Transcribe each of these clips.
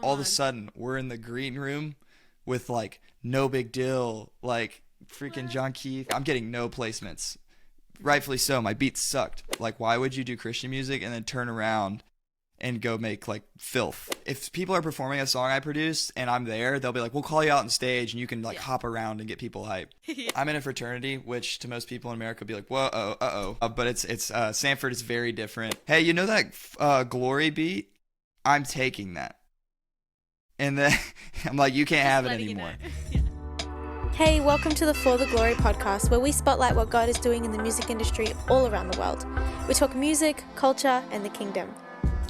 all of a sudden we're in the green room with like No Big Deal, like freaking Jon Keith. I'm getting no placements. Rightfully so. My beats sucked. Like, why would you do Christian music and then turn around and go make like filth? If people are performing a song I produced and I'm there, they'll be like, we'll call you out on stage and you can like hop around and get people hype. Yeah. I'm in a fraternity, which to most people in America would be like, whoa, but it's Sanford is very different. Hey, you know that glory beat? I'm taking that. And then I'm like, you can't have it anymore. Yeah. Hey, welcome to the For the Glory podcast, where we spotlight what God is doing in the music industry all around the world. We talk music, culture, and the kingdom.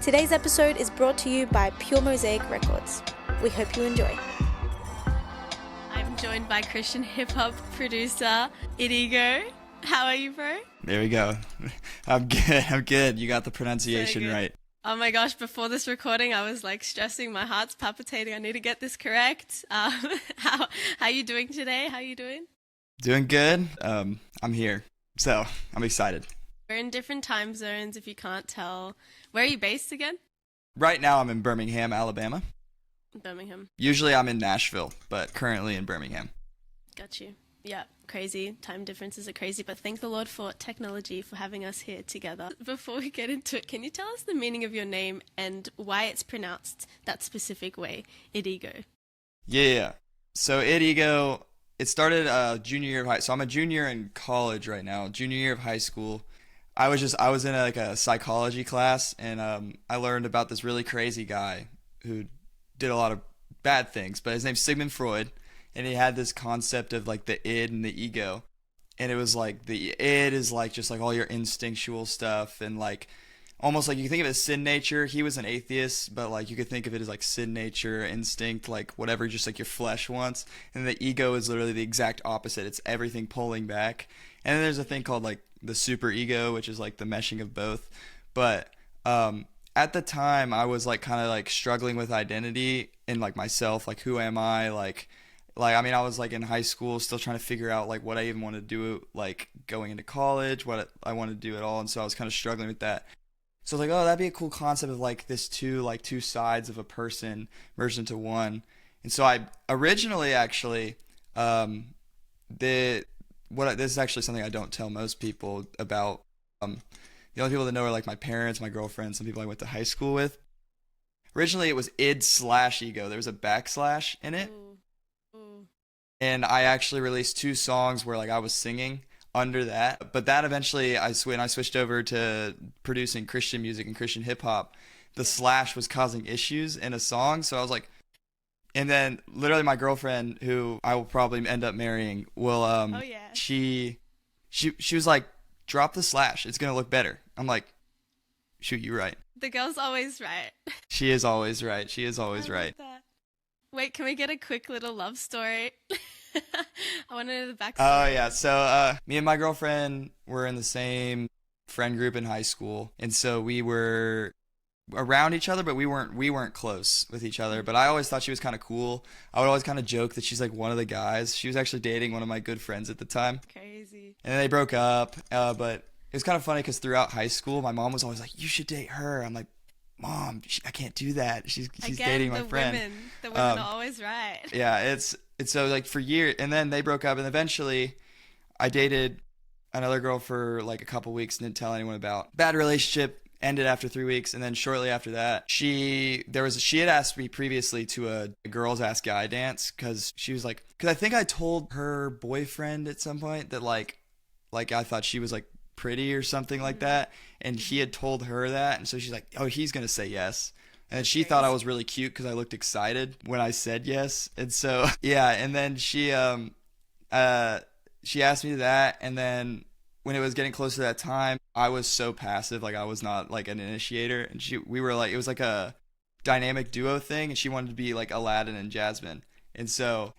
Today's episode is brought to you by Pure Mosaic Records. We hope you enjoy. I'm joined by Christian hip-hop producer, IDEGO. How are you, bro? There we go. I'm good. You got the pronunciation So good. right. Oh my gosh, before this recording, I was like stressing. My heart's palpitating. I need to get this correct. How you doing today? How you doing? Doing good. I'm here. So I'm excited. We're in different time zones, if you can't tell. Where are you based again? Right now I'm in Birmingham, Alabama. Birmingham. Usually I'm in Nashville, but currently in Birmingham. Got you. Yeah, crazy. Time differences are crazy, but thank the Lord for technology, for having us here together. Before we get into it, can you tell us the meaning of your name and why it's pronounced that specific way, IDEGO? Yeah. So IDEGO, it started junior year of high. So I'm a junior in college right now, junior year of high school. I was in a psychology class, and I learned about this really crazy guy who did a lot of bad things, but his name's Sigmund Freud. And he had this concept of like the id and the ego. And it was like the id is like just like all your instinctual stuff, and like almost like you can think of it as sin nature. He was an atheist, but like you could think of it as like sin nature, instinct, like whatever just like your flesh wants. And the ego is literally the exact opposite. It's everything pulling back. And then there's a thing called like the super ego, which is like the meshing of both. But at the time I was like kind of like struggling with identity and like myself, like who am I, I mean, I was like in high school still trying to figure out like what I even want to do, like going into college, what I want to do at all. And so I was kind of struggling with that. So I was like, oh, that'd be a cool concept of like this two sides of a person merged into one. And so I originally actually, this is actually something I don't tell most people about. The only people that know are like my parents, my girlfriend, some people I went to high school with. Originally it was id/ego. There was a backslash in it. And I actually released 2 songs where like I was singing under that. But that eventually when I switched over to producing Christian music and Christian hip hop, the slash was causing issues in a song. So I was like, and then literally my girlfriend, who I will probably end up marrying, will Oh yeah. she was like, drop the slash. It's gonna look better. I'm like, shoot, you're right. The girl's always right. She is always right. She is I always love right. that. Wait, can we get a quick little love story? I want to know the backstory. Oh yeah, so me and my girlfriend were in the same friend group in high school, and so we were around each other, but we weren't close with each other. But I always thought she was kind of cool. I would always kind of joke that she's like one of the guys. She was actually dating one of my good friends at the time, Crazy. and then they broke up. But it was kind of funny because throughout high school, my mom was always like, "You should date her." I'm like, Mom, I can't do that. She's Again, dating my friend. The women are always right. Yeah, it's so like for years, and then they broke up, and eventually I dated another girl for like a couple weeks and didn't tell anyone about. Bad relationship ended after 3 weeks, and then shortly after that, she had asked me previously to a girls ask guy dance because I think I told her boyfriend at some point that like I thought she was like pretty or something like that, and he had told her that, and so she's like, oh, he's gonna say yes. And then she thought I was really cute because I looked excited when I said yes. And so yeah, and then she asked me that, and then when it was getting close to that time, I was so passive, like I was not like an initiator, and we were like, it was like a dynamic duo thing, and she wanted to be like Aladdin and Jasmine. And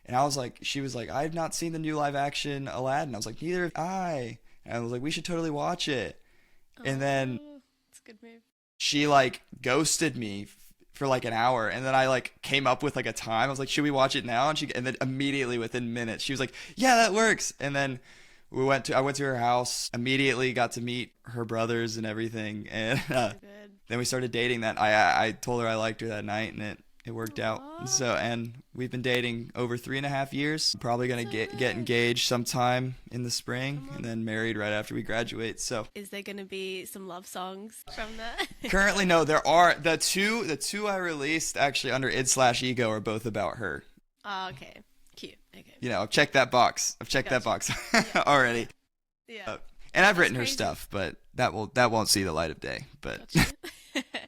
I was like, she was like, I've not seen the new live action Aladdin. I was like, neither have I. And I was like, we should totally watch it. And then it's a good move. She like ghosted me for like an hour, and then I like came up with like a time. I was like, should we watch it now? And then immediately within minutes she was like, yeah, that works. And then I went to her house, immediately got to meet her brothers and everything, and then we started dating. That I told her I liked her that night, and It worked out. Aw. So, and we've been dating over 3.5 years. Probably gonna get engaged sometime in the spring, and then married right after we graduate. So, Is there going to be some love songs from that? currently, no. There are the two I released actually under id/ego are both about her. Oh, okay. Cute. Okay. You know, I've checked that box. Already. Yeah. And I've That's written her crazy. stuff, but that won't see the light of day. But Gotcha.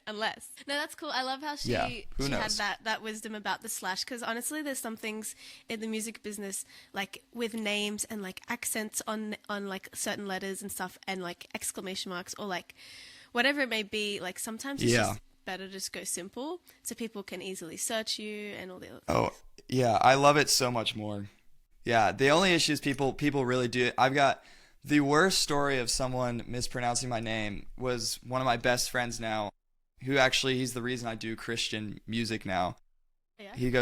Unless. No, that's cool. I love how she Yeah, who she had knows? that wisdom about the slash, because honestly there's some things in the music business, like with names and like accents on like certain letters and stuff, and like exclamation marks or like whatever it may be, like sometimes it's Yeah. just better to just go simple so people can easily search you and all the other oh, things. yeah, I love it so much more. Yeah, the only issue is people really do it. I've got the worst story of someone mispronouncing my name was one of my best friends now, who actually he's the reason I do Christian music now. Yeah. He's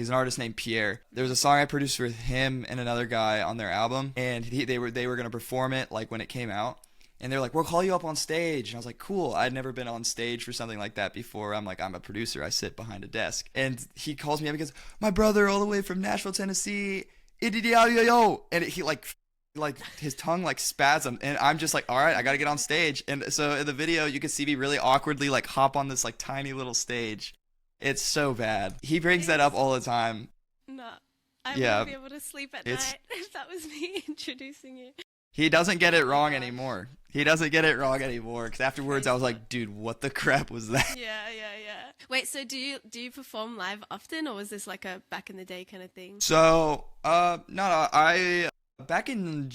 an artist named Peair. There was a song I produced with him and another guy on their album, and they were gonna perform it like when it came out, and they're like, "We'll call you up on stage," and I was like, "Cool." I'd never been on stage for something like that before. I'm a producer. I sit behind a desk, and he calls me up because my brother all the way from Nashville, Tennessee, IDEGO, and he like his tongue like spasmed, and I'm just like, all right, I gotta get on stage. And so in the video you can see me really awkwardly like hop on this like tiny little stage. It's so bad. He brings that up all the time. No, I Yeah, wouldn't be able to sleep at it's- night if that was me introducing you. He doesn't get it wrong gosh. anymore. Because afterwards I was like, dude, what the crap was that? Yeah. Wait, so do you perform live often, or was this like a back in the day kind of thing? So no, I back in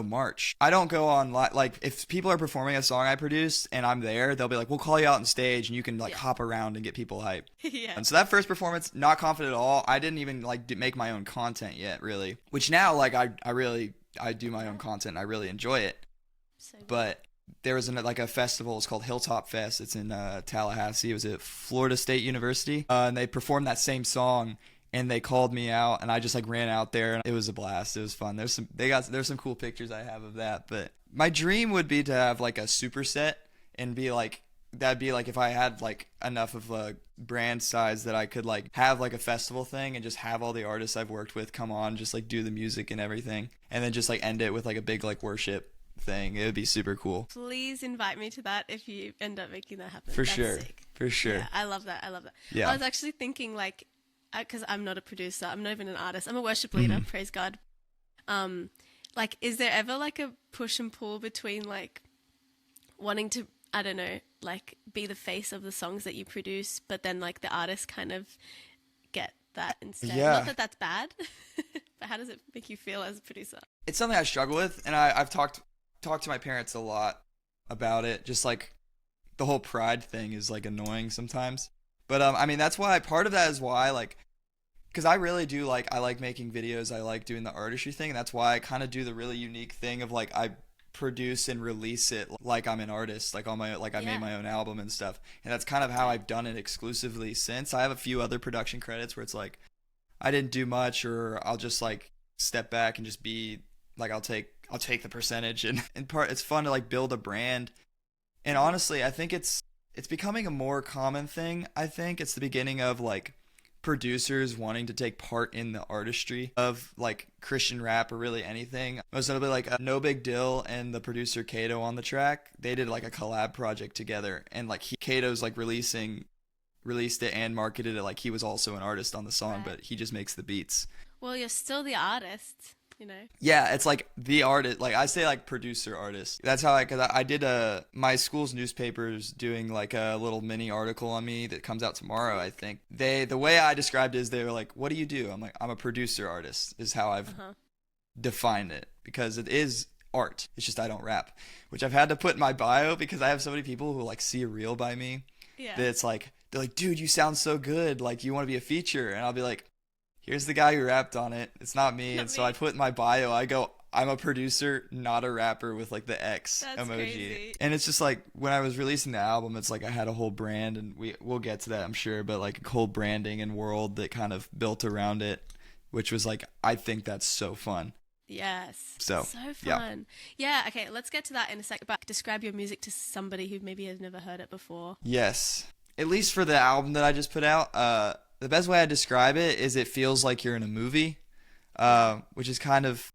March. I don't go on like if people are performing a song I produced and I'm there, they'll be like, "We'll call you out on stage and you can like Yeah. hop around and get people hyped." Yeah. And so that first performance, not confident at all. I didn't even like make my own content yet, really. Which now like I do my own content. And I really enjoy it. So But there was a festival. It's called Hilltop Fest. It's in Tallahassee. It was at Florida State University, and they performed that same song. And they called me out, and I just like ran out there, and it was a blast. It was fun. There's some cool pictures I have of that. But my dream would be to have like a superset and be like that'd be like if I had like enough of a brand size that I could like have like a festival thing and just have all the artists I've worked with come on, just like do the music and everything, and then just like end it with like a big like worship thing. It would be super cool. please invite me to that if you end up making that happen. For That's sure. sick. For sure. Yeah, I love that. Yeah. I was actually thinking like, because I'm not a producer, I'm not even an artist. I'm a worship leader. Mm-hmm. Praise God. Like, is there ever like a push and pull between like wanting to, I don't know, like be the face of the songs that you produce, but then like the artists kind of get that instead? Yeah. Not that that's bad, but how does it make you feel as a producer? It's something I struggle with, and I've talked to my parents a lot about it. Just like the whole pride thing is like annoying sometimes. But I mean that's why part of that is why like because I really do like I like making videos. I like doing the artistry thing. And that's why I kind of do the really unique thing of like I produce and release it like I'm an artist, like on my like I Yeah. made my own album and stuff. And that's kind of how I've done it exclusively since. I have a few other production credits where it's like I didn't do much, or I'll just like step back and just be like I'll take the percentage, and in part it's fun to like build a brand. And honestly, I think it's becoming a more common thing. I think it's the beginning of like producers wanting to take part in the artistry of like Christian rap or really anything. Most notably like nobigdyl and the producer Kato on the track. They did like a collab project together, and like Kato's like released it and marketed it like he was also an artist on the song, Right. but he just makes the beats. Well, you're still the artist, you know? Yeah, it's like the artist. Like I say, like producer artist. That's how because I did my school's newspapers doing like a little mini article on me that comes out tomorrow. I think the way I described it is they were like, "What do you do?" I'm like, "I'm a producer artist." Is how I've defined it, because it is art. It's just I don't rap, which I've had to put in my bio because I have so many people who like see a reel by me Yeah. that it's like they're like, "Dude, you sound so good. Like you want to be a feature?" And I'll be like, here's the guy who rapped on it. It's not me. Not And so me. I put in my bio, I go, I'm a producer, not a rapper, with like the X That's emoji. crazy. And it's just like when I was releasing the album, it's like I had a whole brand, and we'll get to that, I'm sure, but like a whole branding and world that kind of built around it, which was like, I think that's so fun. Yes. So, yeah. fun. Yeah, okay, let's get to that in a sec. But describe your music to somebody who maybe has never heard it before. Yes. at least for the album that I just put out, the best way I describe it is it feels like you're in a movie, which is kind of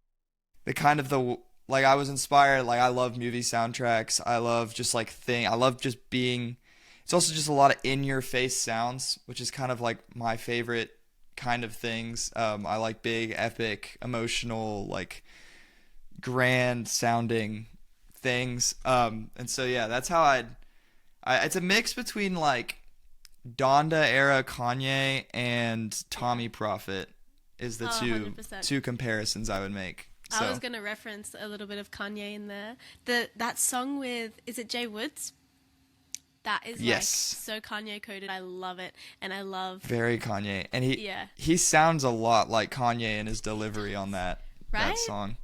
the like I was inspired. Like I love movie soundtracks. I love just like I love just being. It's also just a lot of in your face sounds, which is kind of like my favorite kind of things. I like big, epic, emotional, like grand sounding things. And so yeah, that's how it's a mix between like Donda era Kanye and Tommy Prophet is the Oh, two 100%. two comparisons I would make. So I was going to reference a little bit of Kanye in there. That song with, is it Jay Woods? That is yes, like so Kanye coded. I love it. And I love, very Kanye, and yeah, he sounds a lot like Kanye in his delivery on that right? song.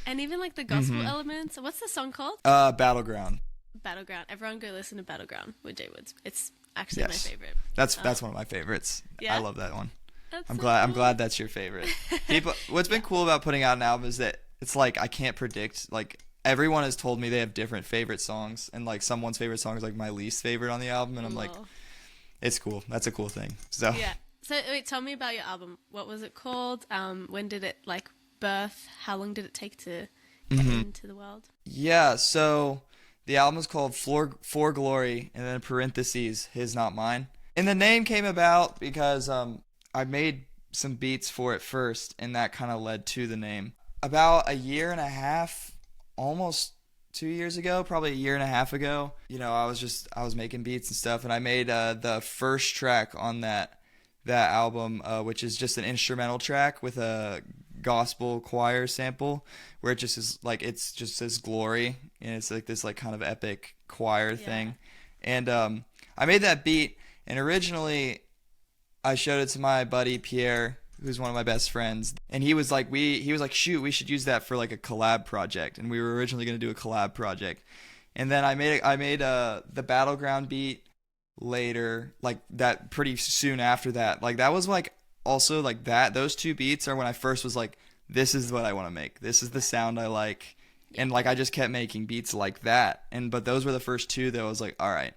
And even like the gospel elements. What's the song called? Battleground. Battleground. Everyone go listen to Battleground with Jay Woods. It's actually Yes. my favorite. That's one of my favorites. Yeah? I love that one. That's I'm so glad. I'm cool. glad that's your favorite. People. What's been cool about putting out an album is that it's like I can't predict. Like everyone has told me they have different favorite songs, and like someone's favorite song is like my least favorite on the album, and I'm like, Lol. it's cool. That's a cool thing. So Yeah. So wait, tell me about your album. What was it called? When did it like birth? How long did it take to get into the world? yeah. So the album is called For Glory, and then parentheses His Not Mine. And the name came about because I made some beats for it first, and that kind of led to the name. About a year and a half, almost 2 years ago, probably a year and a half ago, I was making beats and stuff, and I made the first track on that album, which is just an instrumental track with a gospel choir sample, where it just is like it's just says glory, and it's like this like kind of epic choir thing. And I made that beat, and originally I showed it to my buddy Peair, who's one of my best friends, and he was like, shoot, we should use that for like a collab project, and we were originally going to do a collab project. And then I made the Battleground beat later, like that pretty soon after that. Like that was like also like those two beats are when I first was like, this is what I want to make. This is the sound I like. And like I just kept making beats like that. But those were the first two that I was like, all right,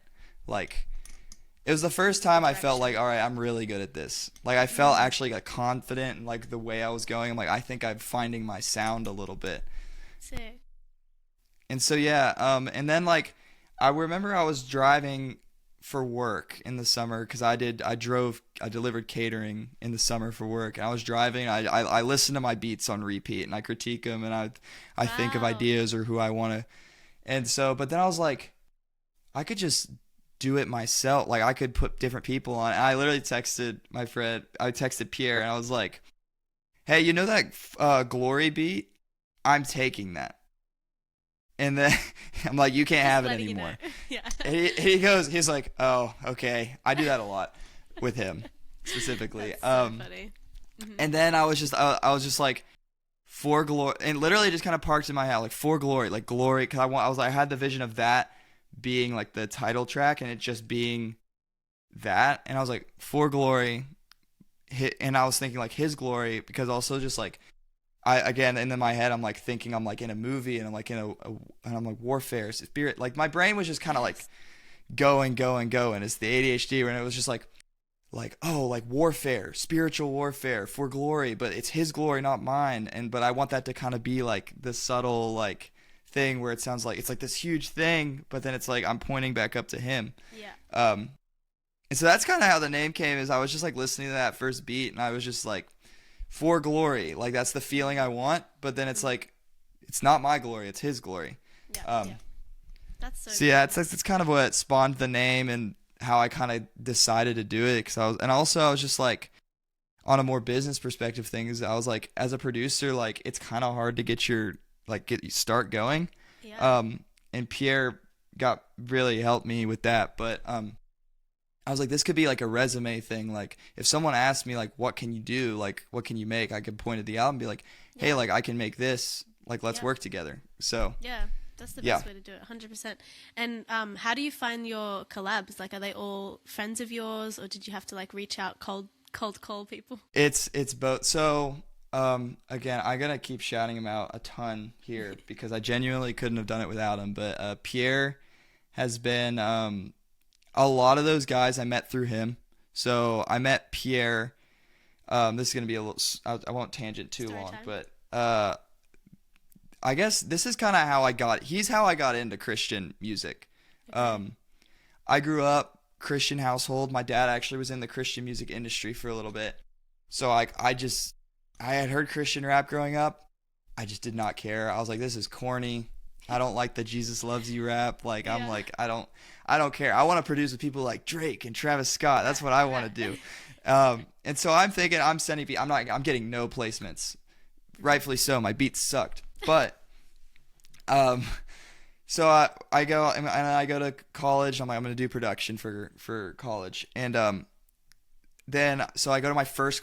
like it was the first time I felt like, all right, I'm really good at this. Like I felt actually like confident in like the way I was going. I'm like, I think I'm finding my sound a little bit. Sick. And so yeah, and then like I remember I was driving for work in the summer because I delivered catering in the summer for work, and I was driving. I listen to my beats on repeat, and I critique them, and I think of Wow. ideas or who I want to. And so, but then I was like, I could just do it myself. Like I could put different people on. And I literally texted my friend. I texted Peair, and I was like, hey, you know that Glory beat? I'm taking that. And then I'm like, you can't have it Letting you know. anymore. Yeah. And he's like, oh, okay. I do that a lot with him specifically. That's so funny. And then I was just like, For Glory, and literally just kind of parked in my head, like For Glory, like glory. Cause I had the vision of that being like the title track, and it just being that. And I was like, For Glory, and I was thinking like His glory, because also just like, and in my head, I'm like thinking I'm like in a movie, and I'm like and I'm like warfare, spirit. Like my brain was just kind of like going. It's the ADHD, and it was just like oh, like warfare, spiritual warfare for glory, but it's His glory, not mine. But I want that to kind of be like the subtle like thing where it sounds like it's like this huge thing, but then it's like I'm pointing back up to Him. Yeah. And so that's kind of how the name came. Is I was just like listening to that first beat, and I was just like, For Glory, like that's the feeling I want, but then it's like it's not my glory, it's His glory. Yeah. That's so So yeah, it's kind of what spawned the name and how I kind of decided to do it. I was just like, on a more business perspective things, I was like, as a producer, like it's kind of hard to get your start going. Yeah. And Peair really helped me with that, but I was like, this could be like a resume thing. Like if someone asked me like, what can you do? Like what can you make? I could point at the album and be like, hey, Yeah. like I can make this. Like let's Yeah. work together. So Yeah, that's the best way to do it, 100%. And how do you find your collabs? Like, are they all friends of yours, or did you have to like reach out cold call people? it's both. So again, I'm gonna keep shouting him out a ton here because I genuinely couldn't have done it without him. But Peair has been a lot of those guys I met through him. So I met Peair. This is gonna be a little. I won't tangent too Story long, time. but I guess this is kind of how I got. He's how I got into Christian music. Okay. I grew up Christian household. My dad actually was in the Christian music industry for a little bit. So I had heard Christian rap growing up. I just did not care. I was like, this is corny. I don't like the Jesus loves you rap. Like I'm Yeah. like I don't care. I want to produce with people like Drake and Travis Scott. That's what I want to do. And so I'm thinking I'm getting no placements. Rightfully so. My beats sucked. But um so I go and I go to college. I'm like I'm going to do production for college. And then so I go to my first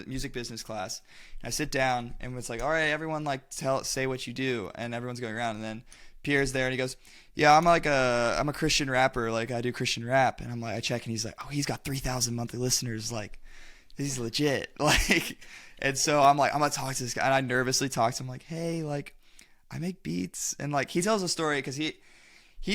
music business class. And I sit down and it's like, all right, everyone like say what you do, and everyone's going around. And then Peair's there and he goes, yeah, I'm a Christian rapper, like I do Christian rap. And I'm like, I check and he's like, oh, he's got 3,000 monthly listeners, like he's legit. Like, and so I'm like, I'm gonna talk to this guy, and I nervously talk to him like, hey, like I make beats. And like he tells a story because he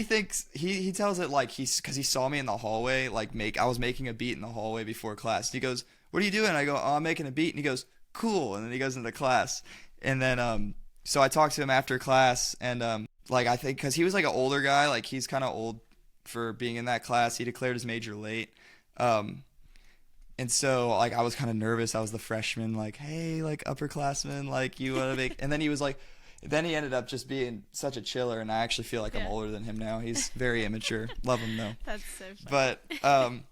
thinks he tells it like because he saw me in the hallway like I was making a beat in the hallway before class. And he goes, what are you doing? I go, oh, I'm making a beat. And he goes, cool. And then he goes into class. And then so I talked to him after class, and like I think because he was like an older guy, like he's kind of old for being in that class. He declared his major late. And so like I was kind of nervous. I was the freshman, like, hey, like upperclassman, like you want to make. And then he was like, then he ended up just being such a chiller, and I actually feel like I'm Yeah. older than him now. He's very immature. Love him though. That's so funny. But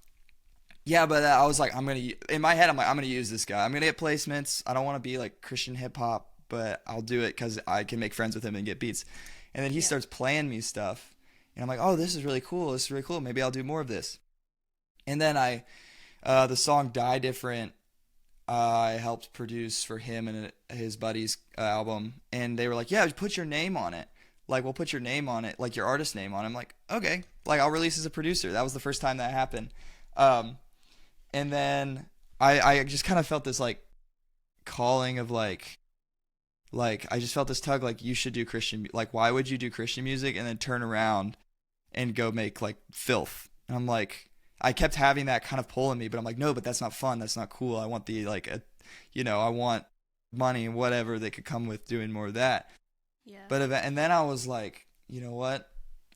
yeah, but I was like, in my head, I'm like, I'm gonna use this guy. I'm gonna get placements. I don't want to be like Christian hip hop, but I'll do it because I can make friends with him and get beats. And then he Yeah. starts playing me stuff, and I'm like, oh, this is really cool. This is really cool. Maybe I'll do more of this. And then the song "Die Different," I helped produce for him and his buddy's album, and they were like, yeah, put your name on it. Like, we'll put your name on it, like your artist name on it. I'm like, okay, like I'll release as a producer. That was the first time that happened. And then I just kind of felt this like calling of like I just felt this tug like you should do Christian, like why would you do Christian music and then turn around and go make like filth? And I'm like, I kept having that kind of pull in me, but I'm like, no, but that's not fun. That's not cool. I want I want money and whatever that could come with doing more of that. Yeah. And then I was like, you know what?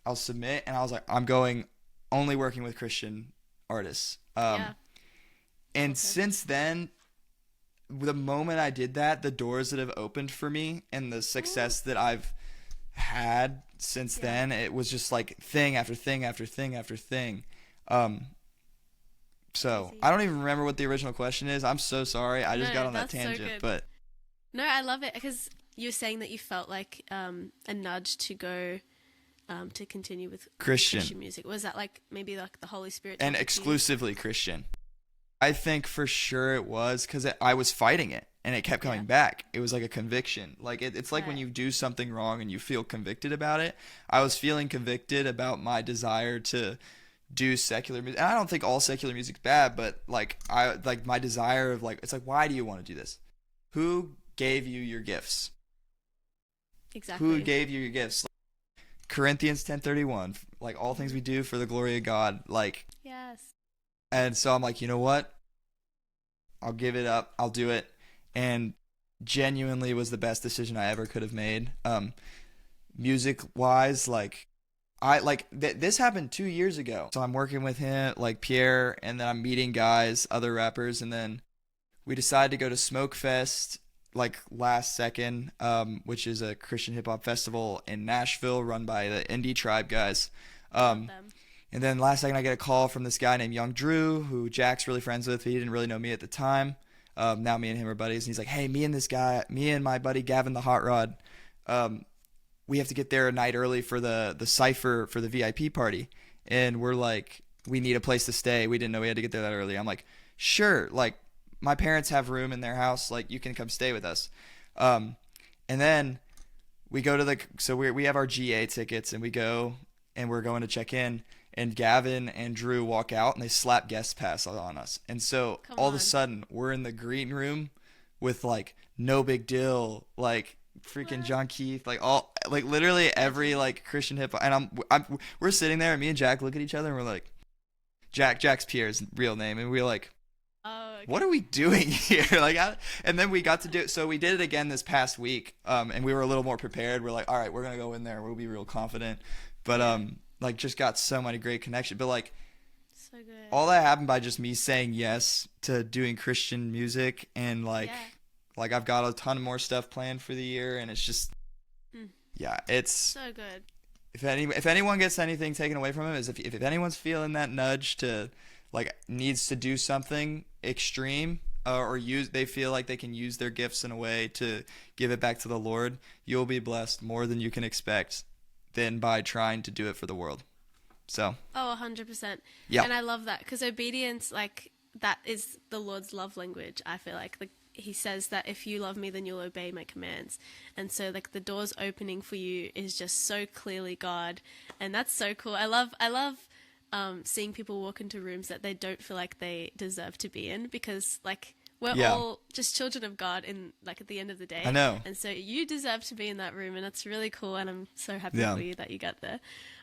I'll submit. And I was like, I'm going only working with Christian artists. Yeah. And Okay. since then, the moment I did that, the doors that have opened for me and the success that I've had since Yeah. then, it was just like thing after thing after thing after thing. So Crazy. I don't even remember what the original question is. I'm so sorry. I just No, got on that that's so tangent, good. but No, I love it because you were saying that you felt like a nudge to go to continue with Christian music. Was that like maybe like the Holy Spirit and talking to you? exclusively Christian. I think for sure it was because I was fighting it and it kept coming Yeah. back. It was like a conviction. Like it's like when Right. you do something wrong and you feel convicted about it. I was feeling convicted about my desire to do secular music. And I don't think all secular music's bad, but like my desire of like, it's like, why do you want to do this? Who gave you your gifts? Exactly. Who gave you your gifts? Corinthians 10:31, like all things we do for the glory of God. Like, Yes. and so I'm like, you know what? I'll give it up. I'll do it. And genuinely was the best decision I ever could have made. Music wise, like this happened 2 years ago. So I'm working with him, like Peair, and then I'm meeting guys, other rappers, and then we decided to go to Smokefest like last second, which is a Christian hip hop festival in Nashville run by the Indie Tribe guys. Love them. And then last second I get a call from this guy named Young Drew, who Jack's really friends with. He didn't really know me at the time. Now me and him are buddies. And he's like, hey, me and my buddy Gavin the Hot Rod, we have to get there a night early for the cypher for the VIP party. And we're like, we need a place to stay. We didn't know we had to get there that early. I'm like, sure. Like, my parents have room in their house. Like, you can come stay with us. And then we go to we have our GA tickets and we go and we're going to check in. And Gavin and Drew walk out and they slap guest pass on us. And so Come all of on. a sudden we're in the green room with like Nobigdyl, like freaking What? Jon Keith, like literally every like Christian hip hop. And we're sitting there and me and Jack look at each other and we're like, Jack's Peair's real name, and we were like, Oh, okay. what are we doing here? And then we got to do it. So we did it again this past week, and we were a little more prepared. We're like, all right, we're gonna go in there. We'll be real confident. But like, just got so many great connections. But like, So good. all that happened by just me saying yes to doing Christian music, and like, Yeah. like I've got a ton more stuff planned for the year, and it's just, yeah, it's. So good. If anyone gets anything taken away from it, is if anyone's feeling that nudge to, like, needs to do something extreme, or they feel like they can use their gifts in a way to give it back to the Lord, you'll be blessed more than you can expect than by trying to do it for the world. So. Oh, 100%. Yeah. And I love that because obedience, like, that is the Lord's love language. I feel like he says that if you love me, then you'll obey my commands. And so, like, the doors opening for you is just so clearly God. And that's so cool. I love seeing people walk into rooms that they don't feel like they deserve to be in, because, like, we're all just children of God in, like, at the end of the day. I know. And so you deserve to be in that room, and that's really cool. And I'm so happy for you that you got there.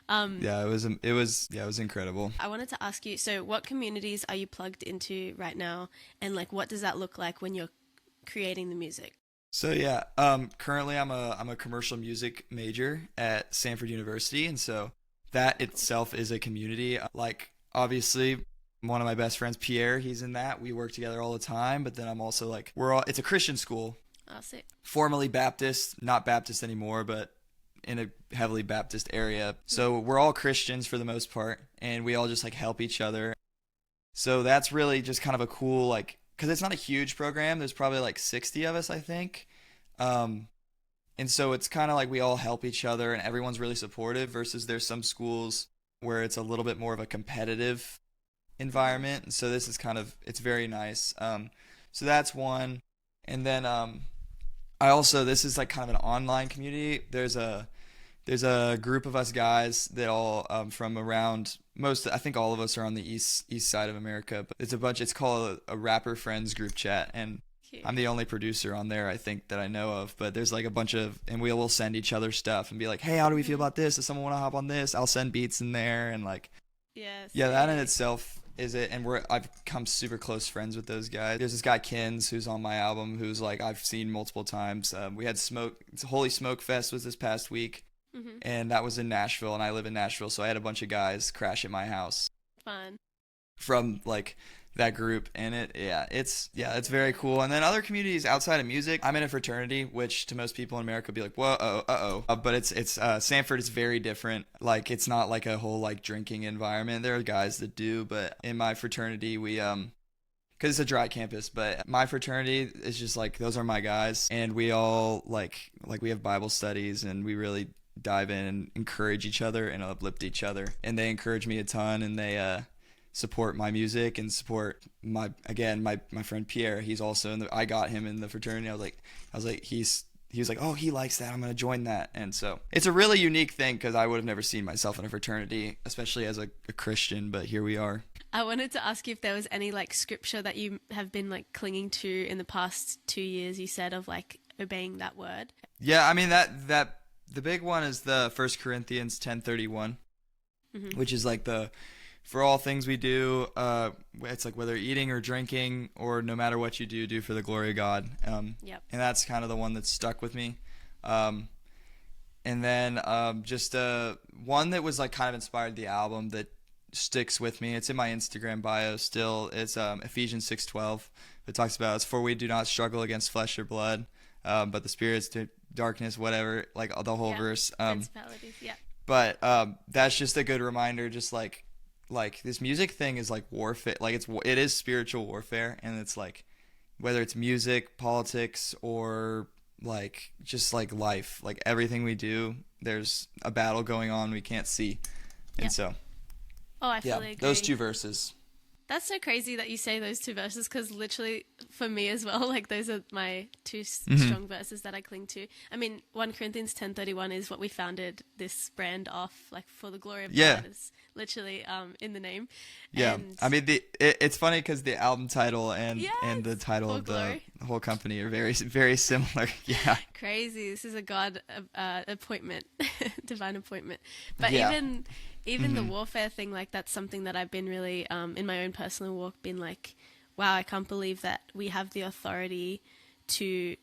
Yeah, it was incredible. I wanted to ask you, so what communities are you plugged into right now? And, like, what does that look like when you're creating the music? So yeah, currently I'm a commercial music major at Stanford University, and so that itself is a community. Like, obviously, one of my best friends, Peair, he's in that. We work together all the time, but then I'm also like, it's a Christian school. Oh, sick. Formerly Baptist, not Baptist anymore, but in a heavily Baptist area. So we're all Christians for the most part, and we all just, like, help each other. So that's really just kind of a cool, like, because it's not a huge program. There's probably like 60 of us, I think. And so it's kind of like we all help each other, and everyone's really supportive, versus there's some schools where it's a little bit more of a competitive environment. And so this is it's very nice. So that's one. And then this is like kind of an online community. There's a group of us guys that all from around I think all of us are on the east side of America, but it's called a Rapper Friends group chat, and Cute. I'm the only producer on there, I think, that I know of, but there's like a bunch of, and we will send each other stuff and be like, hey, how do we feel about this? Does someone want to hop on this? I'll send beats in there, and like, Yes. yeah, that in itself is it. And I've become super close friends with those guys. There's this guy Kins who's on my album, who's like I've seen multiple times. We had Holy Smokefest was this past week, and that was in Nashville, and I live in Nashville, so I had a bunch of guys crash at my house Fun. from like that group, and it's very cool. And then other communities outside of music, I'm in a fraternity, which to most people in America would be like, whoa, but it's Stanford is very different. Like, it's not like a whole like drinking environment. There are guys that do, but in my fraternity we because it's a dry campus, but my fraternity is just like, those are my guys, and we all like we have Bible studies, and we really dive in and encourage each other and uplift each other, and they encourage me a ton, and they support my music and support my friend Peair. He's also I got him in the fraternity. I was like he was like, oh, he likes that, I'm gonna join that. And so it's a really unique thing, because I would have never seen myself in a fraternity, especially as a Christian, but here we are. I wanted to ask you if there was any like scripture that you have been like clinging to in the past 2 years, you said, of like obeying that word. Yeah, I mean that the big one is the 1 Corinthians 10:31, which is like for all things we do, it's like whether eating or drinking or no matter what you do for the glory of God. Yep. And that's kind of the one that's stuck with me. And then just one that was like kind of inspired the album that sticks with me. It's in my Instagram bio still. It's Ephesians 6:12. It talks about it's, for we do not struggle against flesh or blood, but the spirits, darkness, whatever, like the whole verse. Principalities, yeah. But that's just a good reminder, just like this music thing is like warfare. Like it is spiritual warfare, and it's like whether it's music, politics, or like just like life, like everything we do, there's a battle going on we can't see. And so I fully agree. Those two verses. That's so crazy that you say those two verses, because literally for me as well, like those are my two strong verses that I cling to. I mean, 1 Corinthians 10:31 is what we founded this brand off, like, for the glory of God, is literally in the name. Yeah, and I mean it's funny because the album title and the title of the whole company are very, very similar. Yeah. Crazy. This is a God appointment, divine appointment. But Yeah. even the warfare thing, like that's something that I've been really in my own personal walk, been like, wow, I can't believe that we have the authority to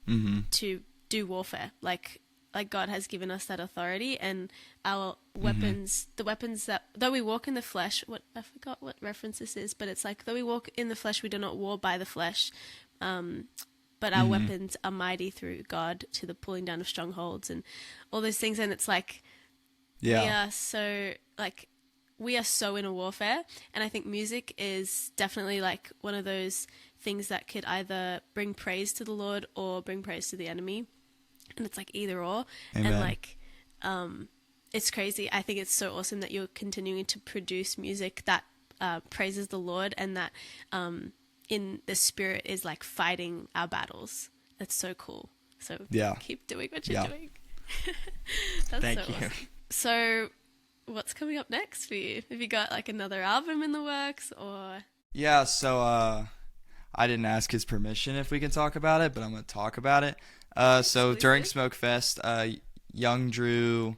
do warfare. Like God has given us that authority, and our weapons, the weapons that, though we walk in the flesh, I forgot what reference this is, but it's like, though we walk in the flesh, we do not war by the flesh, but our weapons are mighty through God to the pulling down of strongholds and all those things. And it's like, we are so in a warfare, and I think music is definitely like one of those things that could either bring praise to the Lord or bring praise to the enemy. And it's like either or. Amen. And like, it's crazy. I think it's so awesome that you're continuing to produce music that praises the Lord, and that in the spirit is like fighting our battles. That's so cool. So keep doing what you're doing. That's Thank so you. awesome. So what's coming up next for you? Have you got like another album in the works, or? Yeah, so I didn't ask his permission if we can talk about it, but I'm going to talk about it. So during Smokefest, young Drew,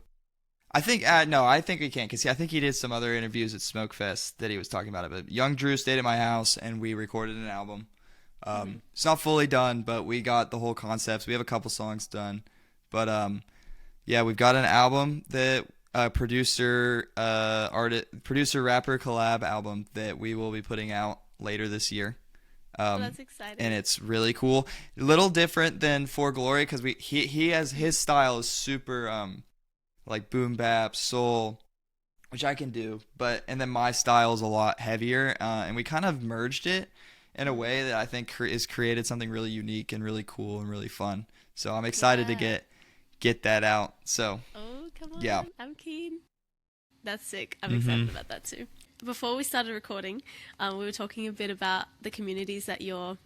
I think we can, because I think he did some other interviews at Smokefest that he was talking about it, but young Drew stayed at my house and we recorded an album. It's not fully done, but we got the whole concepts. We have a couple songs done, but we've got an album that producer rapper collab album that we will be putting out later this year. That's exciting. And it's really cool. A little different than For Glory, because he has, his style is super like boom bap soul, which I can do, and then my style is a lot heavier, and we kind of merged it in a way that I think has created something really unique and really cool and really fun. So I'm excited to get that out. So come on, yeah, I'm keen. That's sick. I'm excited about that too. Before we started recording, we were talking a bit about the communities that you're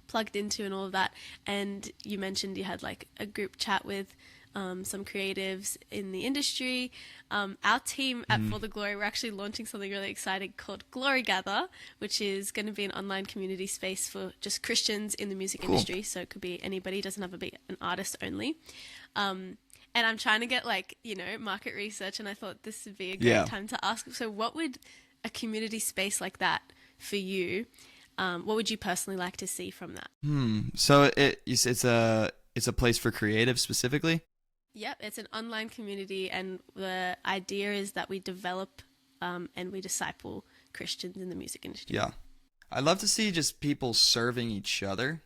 plugged into and all of that, and you mentioned you had like a group chat with some creatives in the industry. Our team at For the Glory, we're actually launching something really exciting called Glory Gather, which is going to be an online community space for just Christians in the music industry. So it could be anybody, doesn't have to be an artist only. And I'm trying to get market research, and I thought this would be a great time to ask. So what would a community space like that for you, what would you personally like to see from that? So it's a place for creatives specifically? Yep, it's an online community, and the idea is that we develop and we disciple Christians in the music industry. Yeah. I'd love to see just people serving each other.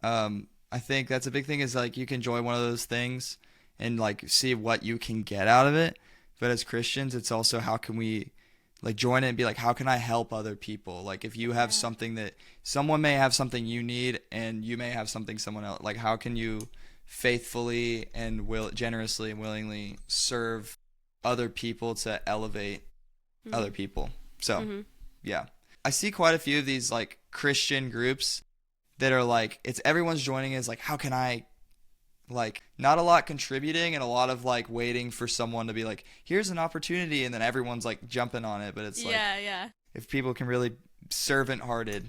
I think that's a big thing, is like you can join one of those things and like see what you can get out of it. But as Christians, it's also how can we like join it and be like, how can I help other people? Like if you have something that someone may have something you need and you may have something someone else, like how can you faithfully and generously and willingly serve other people to elevate other people? So yeah, I see quite a few of these like Christian groups that are like, it's everyone's joining is like, how can I, like, not a lot contributing and a lot of like waiting for someone to be like, here's an opportunity, and then everyone's like jumping on it. But it's like, if people can really servant hearted.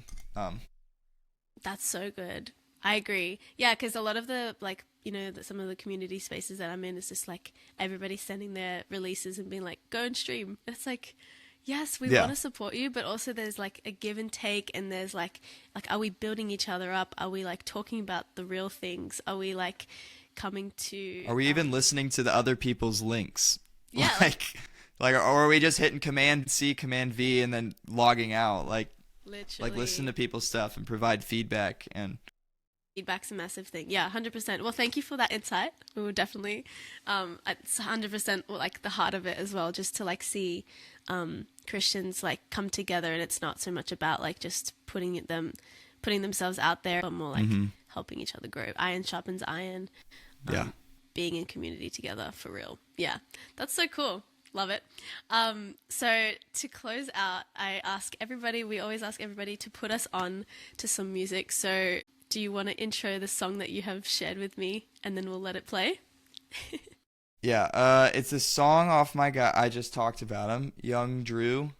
That's so good. I agree. Yeah, because a lot of the like, some of the community spaces that I'm in is just like everybody sending their releases and being like, go and stream. And it's like, yes, we want to support you, but also there's like a give and take, and there's like, are we building each other up? Are we like talking about the real things? Are we like coming to? Are we even listening to the other people's links? Yeah. Like, or are we just hitting Command C, Command V, and then logging out? Like, literally. Like listen to people's stuff and provide feedback. And feedback's a massive thing. Yeah, 100%. Well, thank you for that insight. We would definitely, it's 100% like the heart of it as well, just to like see Christians like come together, and it's not so much about like just putting themselves out there, but more like helping each other grow. Iron sharpens iron. Being in community together for real. Yeah, that's so cool. Love it. So to close out, we always ask everybody to put us on to some music. So do you want to intro the song that you have shared with me, and then we'll let it play? It's a song off my guy. I just talked about him, Young Drew.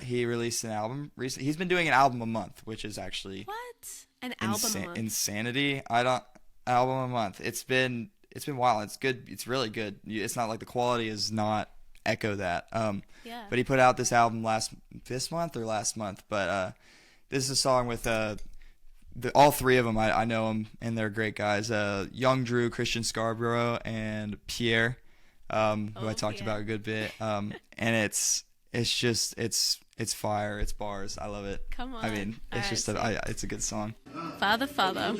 He released an album recently. He's been doing an album a month, which is actually what? An album a month. Insanity. I don't album a month. It's been wild. It's good. It's really good. It's not like the quality is not echo that. Yeah. But he put out this album this month or last month. But this is a song with all three of them. I know them and they're great guys. Young Drew, Christyan Scarborough, and Peair, who I talked about a good bit. And it's fire. It's bars. I love it. Come on. I mean, it's it's a good song. Father, Father.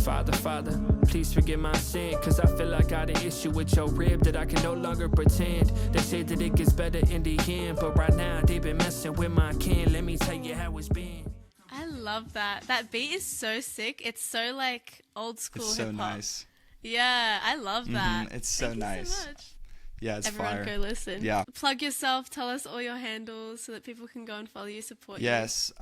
Father, Father, please forgive my sin, cause I feel I got an issue with your rib that I can no longer pretend. They say that it gets better in the end, but right now they been messing with my kin. Let me tell you how it's been. I love that. That beat is so sick. It's so like old school It's so hip-hop. nice. Yeah, I love that. It's so Thank nice. You so much. Yeah, it's Everyone fire. go listen. Yeah. Plug yourself. Tell us all your handles so that people can go and follow you, support you. Yes.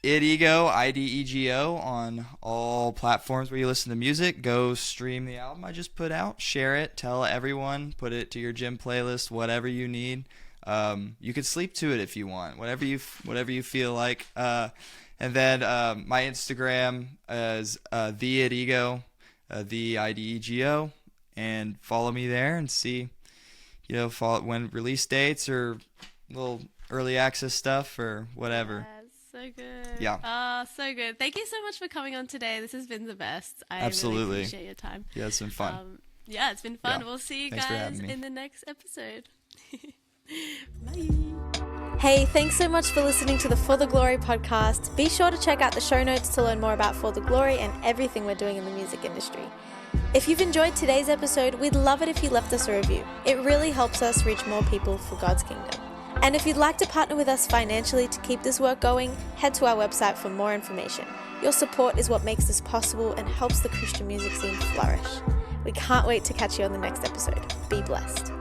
IDEGO, IDEGO on all platforms where you listen to music. Go stream the album I just put out. Share it. Tell everyone. Put it to your gym playlist. Whatever you need. You can sleep to it if you want. Whatever you feel like. And then my Instagram is the IDEGO, the IDEGO, and follow me there and see, follow when release dates or little early access stuff or whatever. Yes, so good. Yeah. Oh, so good. Thank you so much for coming on today. This has been the best. I Absolutely. really appreciate your time. Yeah, it's been fun. Yeah, it's been fun. Yeah. We'll see you Thanks for guys having me. in the next episode. Bye. Hey, thanks so much for listening to the For the Glory podcast. Be sure to check out the show notes to learn more about For the Glory and everything we're doing in the music industry. If you've enjoyed today's episode, we'd love it if you left us a review. It really helps us reach more people for God's kingdom. And if you'd like to partner with us financially to keep this work going, head to our website for more information. Your support is what makes this possible and helps the Christian music scene flourish. We can't wait to catch you on the next episode. Be blessed.